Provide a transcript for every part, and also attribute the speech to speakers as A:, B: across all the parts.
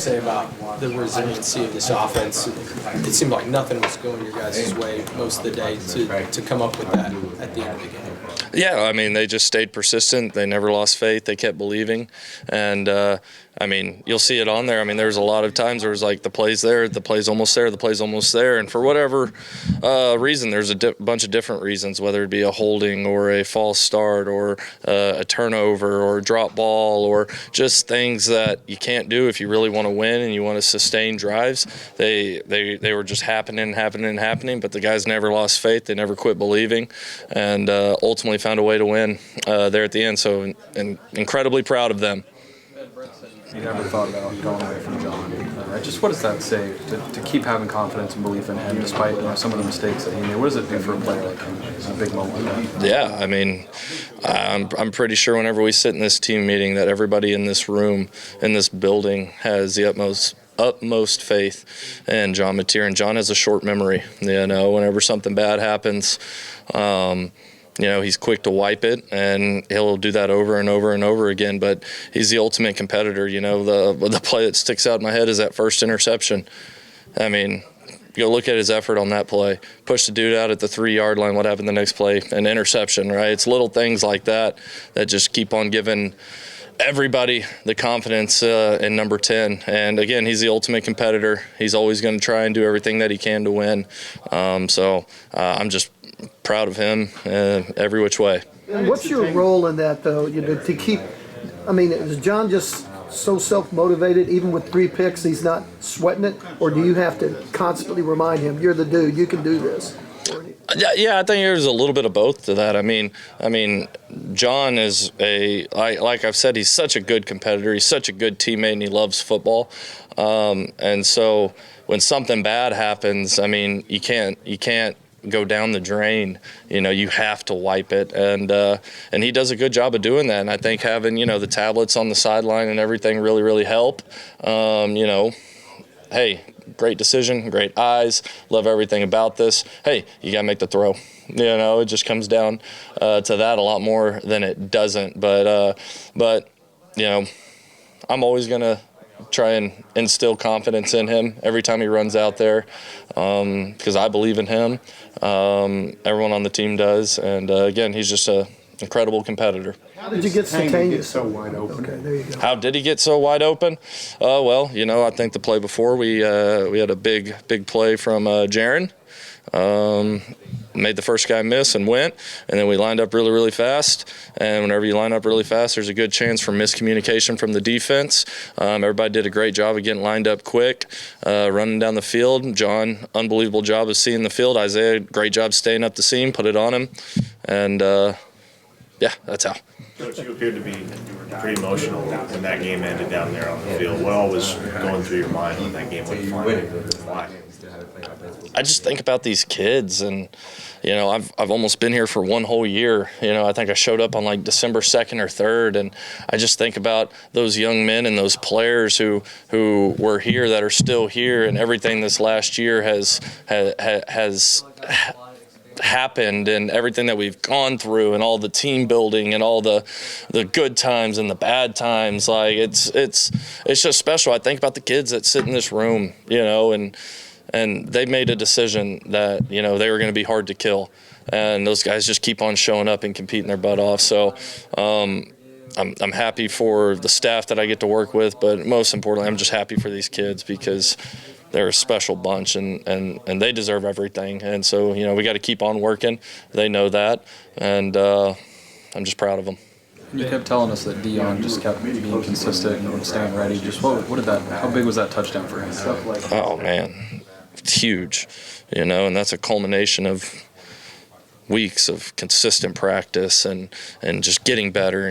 A: Say about the resiliency of this offense. It seemed like nothing was going your guys' way most of the day to come up with that at the end of the game.
B: Yeah, I mean, they just stayed persistent. They never lost faith. They kept believing. And, I mean, you'll see it on there. I mean, there's a lot of times there was like the play's there, the play's almost there, the play's almost there. And for whatever reason, there's a bunch of different reasons, whether it be a holding or a false start or a turnover or a drop ball or just things that you can't do if you really want to win and you want to sustain drives. They were just happening, but the guys never lost faith. They never quit believing, and ultimately found a way to win there at the end. So incredibly proud of them.
C: You never thought about going away from John. Just what does that say to keep having confidence and belief in him despite some of the mistakes that he made? What does it do for a player like him in a big moment like that?
B: Yeah, I mean, I'm pretty sure whenever we sit in this team meeting that everybody in this room, in this building, has the utmost faith in John Matan. And John has a short memory. Whenever something bad happens, he's quick to wipe it, and he'll do that over and over and over again. But he's the ultimate competitor. The play that sticks out in my head is that first interception. I mean, go look at his effort on that play. Push the dude out at the 3-yard line. What happened the next play? An interception, right? It's little things like that just keep on giving everybody the confidence in number 10. And again, he's the ultimate competitor. He's always going to try and do everything that he can to win. So I'm just proud of him every which way.
D: What's your role in that, though? To keep, is John just so self-motivated, even with 3 picks, he's not sweating it? Or do you have to constantly remind him, you're the dude, you can do this?
B: Yeah, I think there's a little bit of both to that. I mean, John is like I've said, he's such a good competitor. He's such a good teammate, and he loves football. And so when something bad happens, I mean, you can't go down the drain. You have to wipe it, and he does a good job of doing that. And I think having the tablets on the sideline and everything really help. Hey, great decision, great eyes, love everything about this. Hey, you gotta make the throw. It just comes down to that a lot more than it doesn't. But I'm always gonna try and instill confidence in him every time he runs out there, because I believe in him. Everyone on the team does, and again, he's just an incredible competitor.
D: How did you get
C: so wide open?
D: Okay, there you go.
B: How did he get so wide open? I think the play before we had a big play from Jaron. Made the first guy miss and went, and then we lined up really fast. And whenever you line up really fast, there's a good chance for miscommunication from the defense. Everybody did a great job of getting lined up quick, running down the field. John, unbelievable job of seeing the field. Isaiah, great job staying up the seam, put it on him, and that's how.
E: Coach, you appeared to be pretty emotional when that game ended down there on the field. What all was going through your mind when that game went final?
B: I just think about these kids, and I've almost been here for one whole year. I think I showed up on like December 2nd or 3rd, and I just think about those young men and those players who were here that are still here, and everything this last year has happened, and everything that we've gone through, and all the team building and all the good times and the bad times. Like it's just special. I think about the kids that sit in this room, and they made a decision that they were going to be hard to kill, and those guys just keep on showing up and competing their butt off. So I'm happy for the staff that I get to work with, but most importantly, I'm just happy for these kids because they're a special bunch, and they deserve everything. And so, we got to keep on working. They know that, and I'm just proud of them.
C: You kept telling us that Dion just kept being consistent and staying ready. Just what did that? How big was that touchdown for him?
B: Oh man, it's huge, and that's a culmination of weeks of consistent practice and just getting better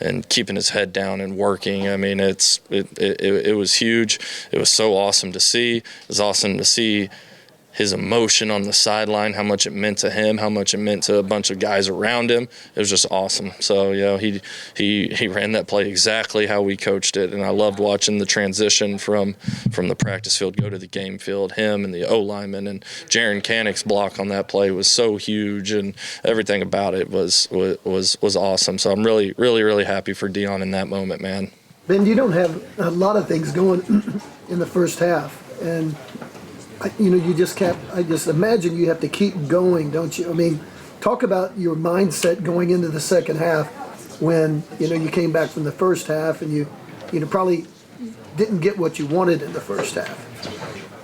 B: and keeping his head down and working. I mean, it was huge. It was so awesome to see. It was awesome to see his emotion on the sideline, how much it meant to him, how much it meant to a bunch of guys around him. It was just awesome. So, he ran that play exactly how we coached it, and I loved watching the transition from the practice field go to the game field. Him and the O-lineman and Jaron Canick's block on that play was so huge, and everything about it was awesome. So I'm really happy for Dion in that moment, man.
D: Ben, you don't have a lot of things going in the first half, and you just kept. I just imagine you have to keep going, don't you? I mean, talk about your mindset going into the second half when you came back from the first half and you probably didn't get what you wanted in the first half.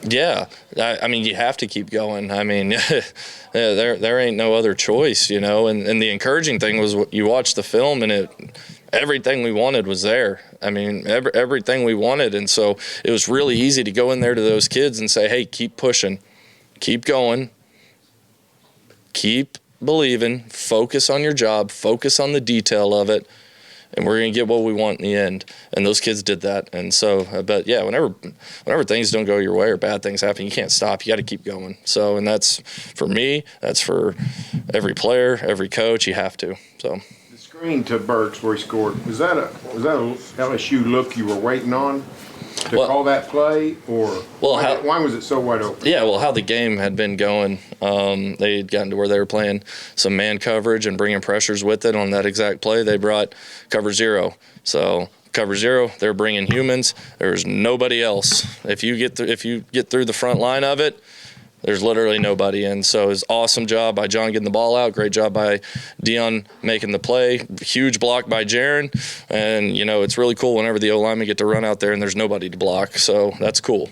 B: Yeah, I mean, you have to keep going. I mean, there ain't no other choice, And the encouraging thing was you watch the film and everything we wanted was there. I mean, everything we wanted. And so it was really easy to go in there to those kids and say, hey, keep pushing, keep going, keep believing, focus on your job, focus on the detail of it, and we're going to get what we want in the end. And those kids did that. And so, but yeah, whenever things don't go your way or bad things happen, you can't stop. You got to keep going. So, and that's for me, that's for every player, every coach, you have to. So.
F: The screen to Burks where he scored, was that a LSU look you were waiting on to call that play, or why was it so wide open?
B: Yeah, well, how the game had been going, they had gotten to where they were playing some man coverage and bringing pressures with it on that exact play. They brought cover 0. So cover 0, they're bringing humans. There's nobody else. If you get through the front line of it, there's literally nobody in. So it's awesome job by John getting the ball out. Great job by Dion making the play. Huge block by Jaron. And, it's really cool whenever the O-linemen get to run out there and there's nobody to block. So that's cool.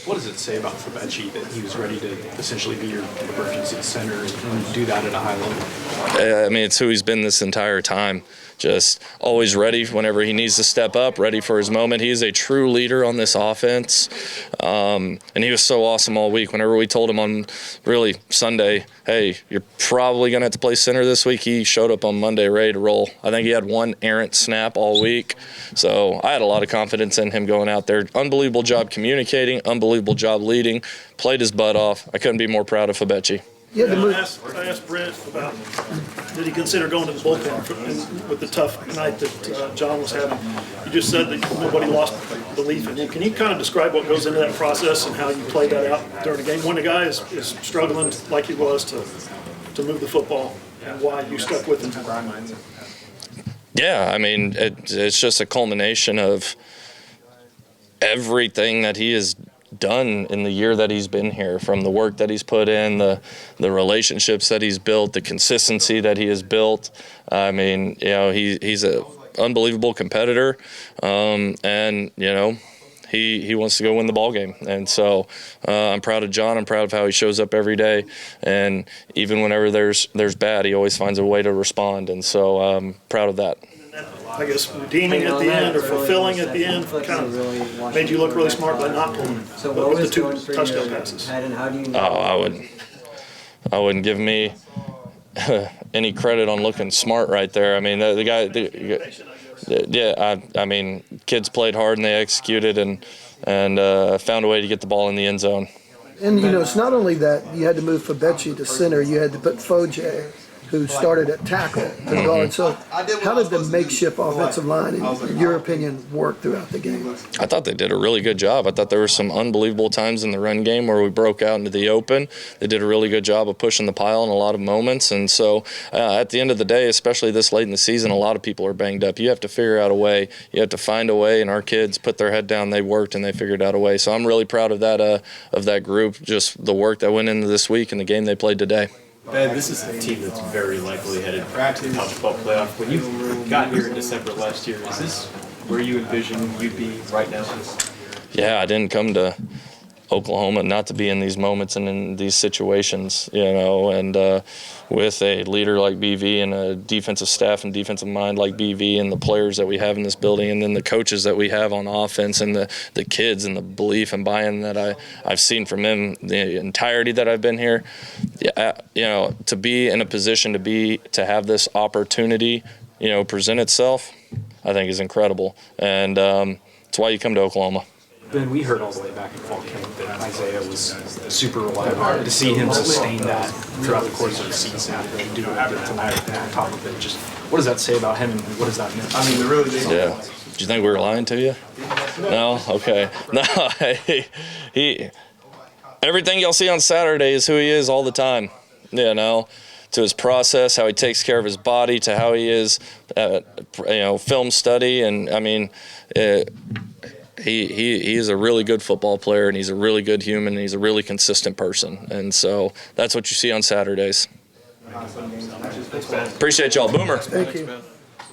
G: What does it say about Fabechi that he was ready to essentially be your emergency center and do that at a high level?
B: I mean, it's who he's been this entire time. Just always ready whenever he needs to step up, ready for his moment. He is a true leader on this offense. And he was so awesome all week. Whenever we told him on really Sunday, hey, you're probably going to have to play center this week, he showed up on Monday ready to roll. I think he had one errant snap all week. So I had a lot of confidence in him going out there. Unbelievable job communicating, unbelievable job leading, played his butt off. I couldn't be more proud of Fabechi.
H: Yeah, I asked Brent about did he consider going to the bullpen with the tough night that John was having. You just said that nobody lost belief in him. Can you kind of describe what goes into that process and how you play that out during a game when a guy is struggling like he was to move the football, and why you stuck with him?
B: Yeah, I mean, it's just a culmination of everything that he has done in the year that he's been here, from the work that he's put in, the relationships that he's built, the consistency that he has built. I mean, he's an unbelievable competitor, and he wants to go win the ball game. And so I'm proud of John. I'm proud of how he shows up every day, and even whenever there's bad, he always finds a way to respond. And so I'm proud of that.
H: I guess redeeming at the end or fulfilling at the end kind of made you look really smart by not pulling with the 2 touchdown passes.
B: I wouldn't give me any credit on looking smart right there. I mean, the guy, I mean, kids played hard and they executed and found a way to get the ball in the end zone.
D: And it's not only that you had to move Fabechi to center, you had to put Foje, who started at tackle, to guard. So how did the makeshift offensive line, in your opinion, work throughout the game?
B: I thought they did a really good job. I thought there were some unbelievable times in the run game where we broke out into the open. They did a really good job of pushing the pile in a lot of moments. And so at the end of the day, especially this late in the season, a lot of people are banged up. You have to figure out a way. You have to find a way, and our kids put their head down. They worked, and they figured out a way. So I'm really proud of that group, just the work that went into this week and the game they played today.
I: Ben, this is a team that's very likely headed to the college football playoff. When you got here in December last year, is this where you envision you'd be right now?
B: Yeah, I didn't come to Oklahoma not to be in these moments and in these situations, and with a leader like BV and a defensive staff and defensive mind like BV and the players that we have in this building, and then the coaches that we have on offense and the kids and the belief and buy-in that I've seen from them the entirety that I've been here. Yeah, to be in a position to have this opportunity, present itself, I think is incredible, and it's why you come to Oklahoma.
G: Ben, we heard all the way back in fall camp that Isaiah was super reliable. To see him sustain that throughout the course of the season and do it tonight on top of it, just what does that say about him and what does that mean?
I: I mean, really.
B: Yeah. Do you think we were lying to you? No? Okay. No, he everything y'all see on Saturday is who he is all the time. to his process, how he takes care of his body, to how he is, film study, and I mean. He is a really good football player, and he's a really good human, and he's a really consistent person. And so that's what you see on Saturdays. Appreciate y'all. Boomer.
D: Thank you.